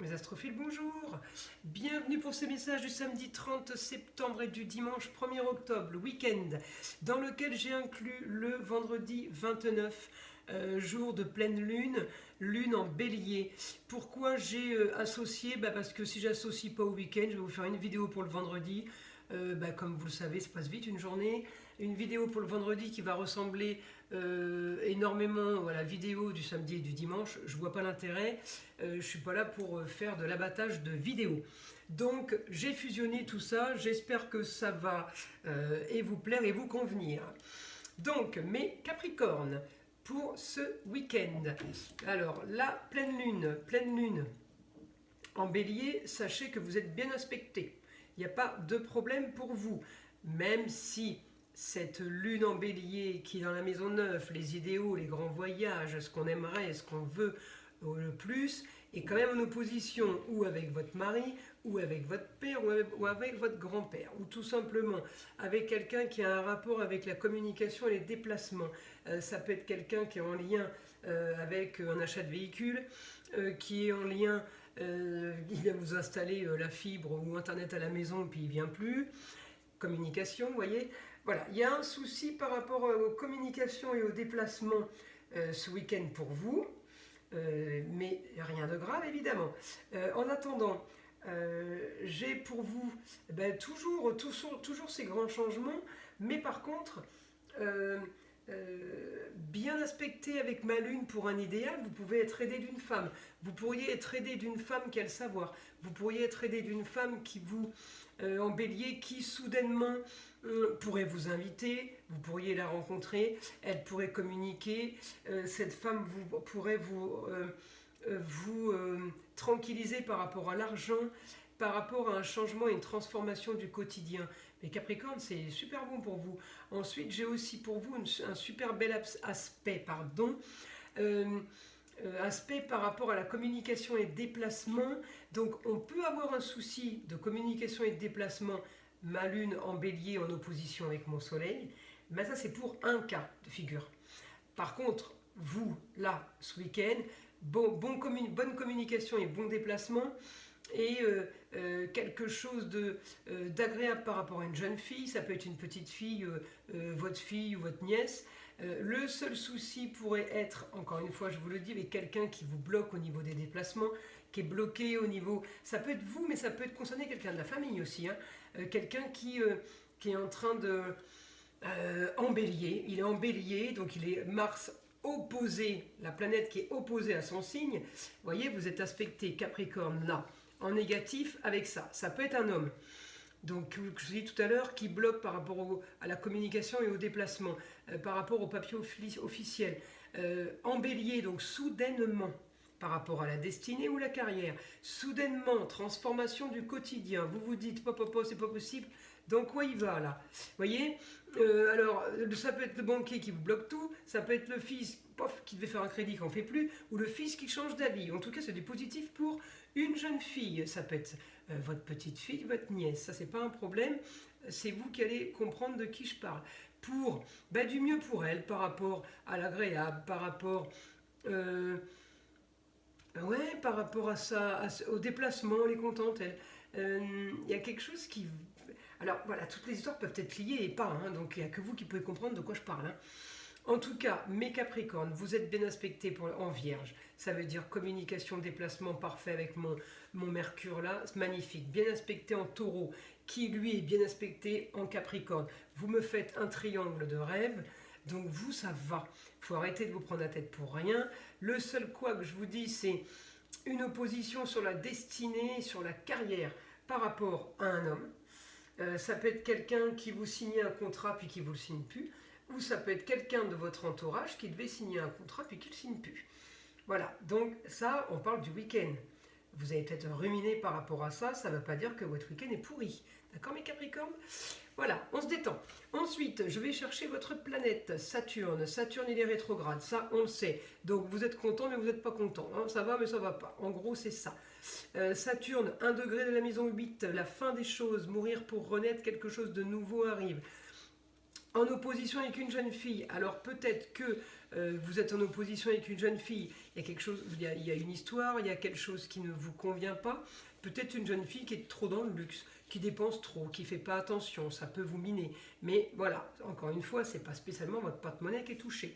Mes astrophiles, bonjour. Bienvenue pour ce message du samedi 30 septembre et du dimanche 1er octobre, le week-end, dans lequel j'ai inclus le vendredi 29, jour de pleine lune, lune en bélier. Pourquoi j'ai associé parce que si j'associe pas au week-end, je vais vous faire une vidéo pour le vendredi. Comme vous le savez, ça passe vite une journée. Une vidéo pour le vendredi qui va ressembler énormément à la vidéo du samedi et du dimanche. Je vois pas l'intérêt. Je ne suis pas là pour faire de l'abattage de vidéos. Donc j'ai fusionné tout ça. J'espère que ça va et vous plaire et vous convenir. Donc mes Capricornes pour ce week-end. Alors la pleine lune en bélier, sachez que vous êtes bien aspecté. Il n'y a pas de problème pour vous, même si cette lune en bélier qui est dans la maison 9, les idéaux, les grands voyages, ce qu'on aimerait, ce qu'on veut le plus, est quand même en opposition ou avec votre mari, ou avec votre père, ou avec votre grand-père, ou tout simplement avec quelqu'un qui a un rapport avec la communication et les déplacements. Ça peut être quelqu'un qui est en lien avec un achat de véhicule, qui est en lien, il vient vous installer la fibre ou Internet à la maison, puis il ne vient plus. Communication, vous voyez. Voilà, il y a un souci par rapport aux communications et aux déplacements ce week-end pour vous, mais rien de grave évidemment. En attendant, j'ai pour vous toujours ces grands changements, mais par contre, bien aspecté avec ma lune pour un idéal, vous pouvez être aidé d'une femme. Vous pourriez être aidé d'une femme qui a le savoir. Vous pourriez être aidé d'une femme qui vous, en bélier, qui soudainement pourrait vous inviter, vous pourriez la rencontrer, elle pourrait communiquer, cette femme pourrait vous tranquilliser par rapport à l'argent, par rapport à un changement et une transformation du quotidien. Mais Capricorne, c'est super bon pour vous. Ensuite, j'ai aussi pour vous un super bel aspect, aspect par rapport à la communication et déplacement. Donc, on peut avoir un souci de communication et de déplacement, ma lune en bélier en opposition avec mon soleil. Mais ça, c'est pour un cas de figure. Par contre, vous, là, ce week-end, bonne communication et bon déplacement, et quelque chose d'agréable par rapport à une jeune fille, ça peut être une petite fille, votre fille ou votre nièce. Le seul souci pourrait être, encore une fois je vous le dis, avec quelqu'un qui vous bloque au niveau des déplacements, qui est bloqué au niveau, ça peut être vous, mais ça peut être concerner quelqu'un de la famille aussi, hein. Quelqu'un qui est en train de en bélier, il est en bélier, donc il est Mars opposé, la planète qui est opposée à son signe. Vous voyez, vous êtes aspecté Capricorne là, en négatif avec ça. Ça peut être un homme. Donc, je vous dis tout à l'heure, qui bloque par rapport à la communication et au déplacement, par rapport au papier officiel. En bélier, donc soudainement, par rapport à la destinée ou la carrière, soudainement, transformation du quotidien. Vous vous dites, c'est pas possible. Dans quoi il va là? Vous voyez, alors, ça peut être le banquier qui vous bloque tout, ça peut être le fils qui devait faire un crédit qui n'en fait plus, ou le fils qui change d'avis. En tout cas, c'est du positif pour une jeune fille. Ça peut être votre petite fille, votre nièce. Ça, c'est pas un problème. C'est vous qui allez comprendre de qui je parle. Pour du mieux pour elle, par rapport à l'agréable, par rapport par rapport à ça, au déplacement, elle est contente. Il y a quelque chose qui... Alors voilà, toutes les histoires peuvent être liées et pas, hein, donc il n'y a que vous qui pouvez comprendre de quoi je parle. Hein. En tout cas, mes Capricornes, vous êtes bien aspectés en Vierge. Ça veut dire communication, déplacement parfait avec mon Mercure là, c'est magnifique. Bien aspecté en Taureau, qui lui est bien aspecté en Capricorne. Vous me faites un triangle de rêve, donc vous, ça va. Il faut arrêter de vous prendre la tête pour rien. Le seul quoi que je vous dis, c'est une opposition sur la destinée, sur la carrière par rapport à un homme. Ça peut être quelqu'un qui vous signe un contrat puis qui ne vous le signe plus, ou ça peut être quelqu'un de votre entourage qui devait signer un contrat puis qui ne le signe plus. Voilà, donc ça, on parle du week-end. Vous avez peut-être ruminé par rapport à ça, ça ne veut pas dire que votre week-end est pourri. D'accord mes Capricornes? Voilà, on se détend. Ensuite, je vais chercher votre planète, Saturne. Saturne, il est rétrograde, ça on le sait. Donc vous êtes content mais vous n'êtes pas content. Hein, ça va mais ça va pas. En gros, c'est ça. Saturne, 1 degré de la maison 8, la fin des choses, mourir pour renaître, quelque chose de nouveau arrive. En opposition avec une jeune fille, alors peut-être que vous êtes en opposition avec une jeune fille, il y a quelque chose, il y a une histoire, il y a quelque chose qui ne vous convient pas. Peut-être une jeune fille qui est trop dans le luxe, qui dépense trop, qui ne fait pas attention, ça peut vous miner. Mais voilà, encore une fois, ce n'est pas spécialement votre porte-monnaie qui est touchée.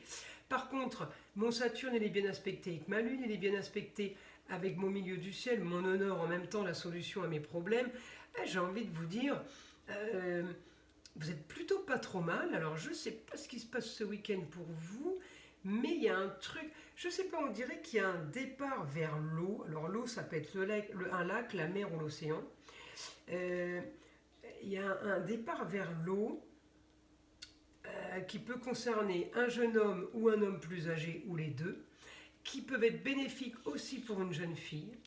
Par contre, mon Saturne, il est bien aspecté avec ma Lune, il est bien aspecté avec mon milieu du ciel, mon honneur, en même temps la solution à mes problèmes. J'ai envie de vous dire, vous êtes plutôt pas trop mal. Alors je ne sais pas ce qui se passe ce week-end pour vous, mais il y a un truc, je ne sais pas, on dirait qu'il y a un départ vers l'eau. Alors l'eau, ça peut être un lac, la mer ou l'océan. Il y a un départ vers l'eau qui peut concerner un jeune homme ou un homme plus âgé ou les deux, qui peuvent être bénéfiques aussi pour une jeune fille.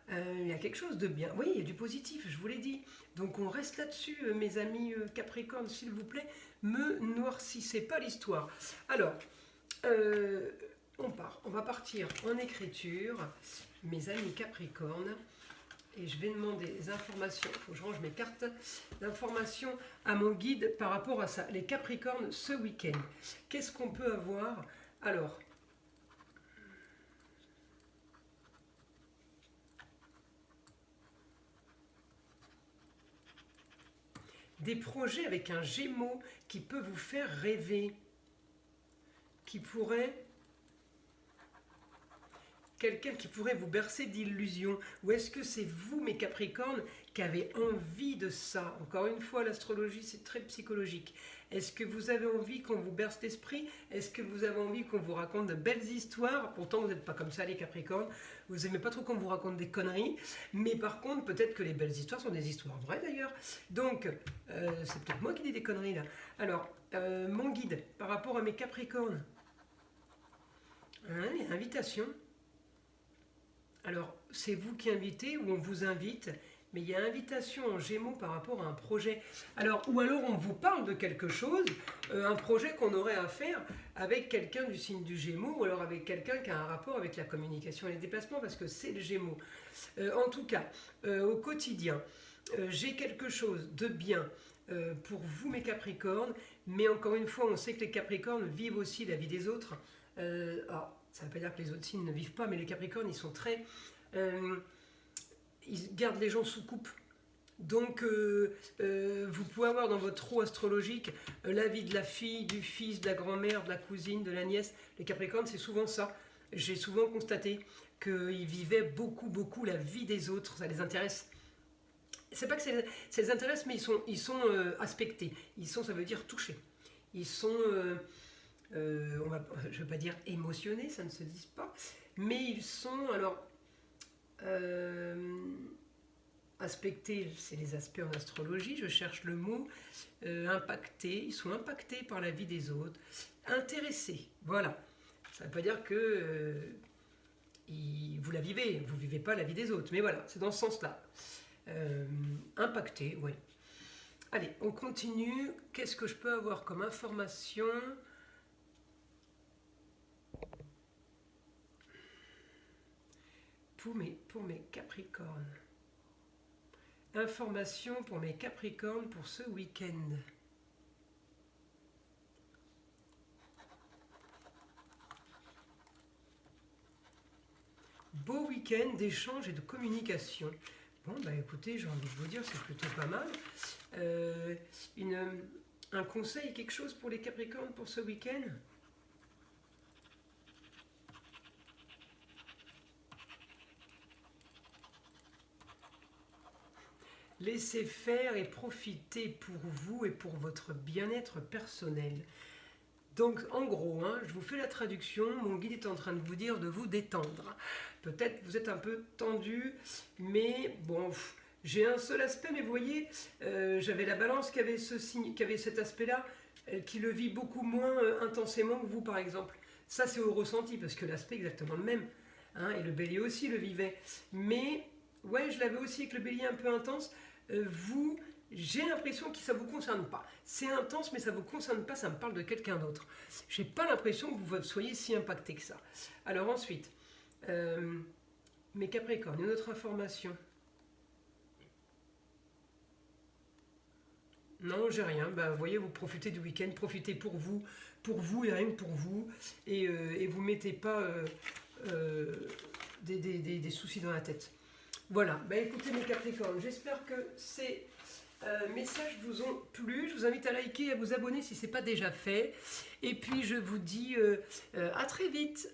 Il y a quelque chose de bien. Oui, il y a du positif, je vous l'ai dit. Donc on reste là-dessus, mes amis Capricorne, s'il vous plaît. Me noircissez pas l'histoire. Alors, on va partir en écriture, mes amis Capricorne. Et je vais demander des informations, il faut que je range mes cartes d'informations à mon guide par rapport à ça. Les Capricornes ce week-end. Qu'est-ce qu'on peut avoir? Alors, des projets avec un Gémeaux qui peut vous faire rêver, qui pourrait... Quelqu'un qui pourrait vous bercer d'illusions. Ou est-ce que c'est vous, mes Capricornes, qui avez envie de ça? Encore une fois, l'astrologie, c'est très psychologique. Est-ce que vous avez envie qu'on vous berce l'esprit? Est-ce que vous avez envie qu'on vous raconte de belles histoires? Pourtant, vous n'êtes pas comme ça, les Capricornes. Vous n'aimez pas trop qu'on vous raconte des conneries. Mais par contre, peut-être que les belles histoires sont des histoires vraies, d'ailleurs. Donc, c'est peut-être moi qui dis des conneries, là. Alors, mon guide, par rapport à mes Capricornes. Il y a invitation. Alors, c'est vous qui invitez ou on vous invite, mais il y a invitation en Gémeaux par rapport à un projet. Alors, ou alors on vous parle de quelque chose, un projet qu'on aurait à faire avec quelqu'un du signe du Gémeaux, ou alors avec quelqu'un qui a un rapport avec la communication et les déplacements, parce que c'est le Gémeaux. En tout cas, au quotidien, j'ai quelque chose de bien pour vous, mes Capricornes, mais encore une fois, on sait que les Capricornes vivent aussi la vie des autres. Alors, ça ne veut pas dire que les autres signes ne vivent pas, mais les Capricornes, ils sont très... ils gardent les gens sous coupe. Donc, vous pouvez avoir dans votre roue astrologique la vie de la fille, du fils, de la grand-mère, de la cousine, de la nièce. Les Capricornes, c'est souvent ça. J'ai souvent constaté qu'ils vivaient beaucoup la vie des autres. Ça les intéresse. C'est pas que ça les intéresse, mais ils sont aspectés. Ça veut dire touchés. Ils sont... je ne veux pas dire émotionnés, ça ne se dit pas, mais ils sont, alors, aspectés, c'est les aspects en astrologie, je cherche le mot, impactés, ils sont impactés par la vie des autres, intéressés, voilà. Ça ne veut pas dire que vous la vivez, vous ne vivez pas la vie des autres, mais voilà, c'est dans ce sens-là. Impactés, oui. Allez, on continue. Qu'est-ce que je peux avoir comme information ? Pour mes Capricornes. Information pour mes Capricornes pour ce week-end. Beau week-end d'échange et de communication. Bon, bah écoutez, j'ai envie de vous dire, c'est plutôt pas mal. Un conseil, quelque chose pour les Capricornes pour ce week-end ? Laissez faire et profitez pour vous et pour votre bien-être personnel. Donc en gros, je vous fais la traduction, mon guide est en train de vous dire de vous détendre. Peut-être vous êtes un peu tendu, mais bon, j'ai un seul aspect, mais vous voyez, j'avais la balance qui avait cet aspect-là, qui le vit beaucoup moins intensément que vous par exemple. Ça c'est au ressenti, parce que l'aspect est exactement le même, et le bélier aussi le vivait. Mais ouais, je l'avais aussi avec le bélier un peu intense. Vous, j'ai l'impression que ça ne vous concerne pas. C'est intense, mais ça ne vous concerne pas, ça me parle de quelqu'un d'autre. Je n'ai pas l'impression que vous soyez si impacté que ça. Alors ensuite, mes Capricornes, une autre information. Non, j'ai rien. Bah, vous voyez, vous profitez du week-end, profitez pour vous et rien que pour vous. Et vous mettez pas des soucis dans la tête. Voilà, bah écoutez mes Capricornes, j'espère que ces messages vous ont plu. Je vous invite à liker et à vous abonner si ce n'est pas déjà fait. Et puis je vous dis à très vite.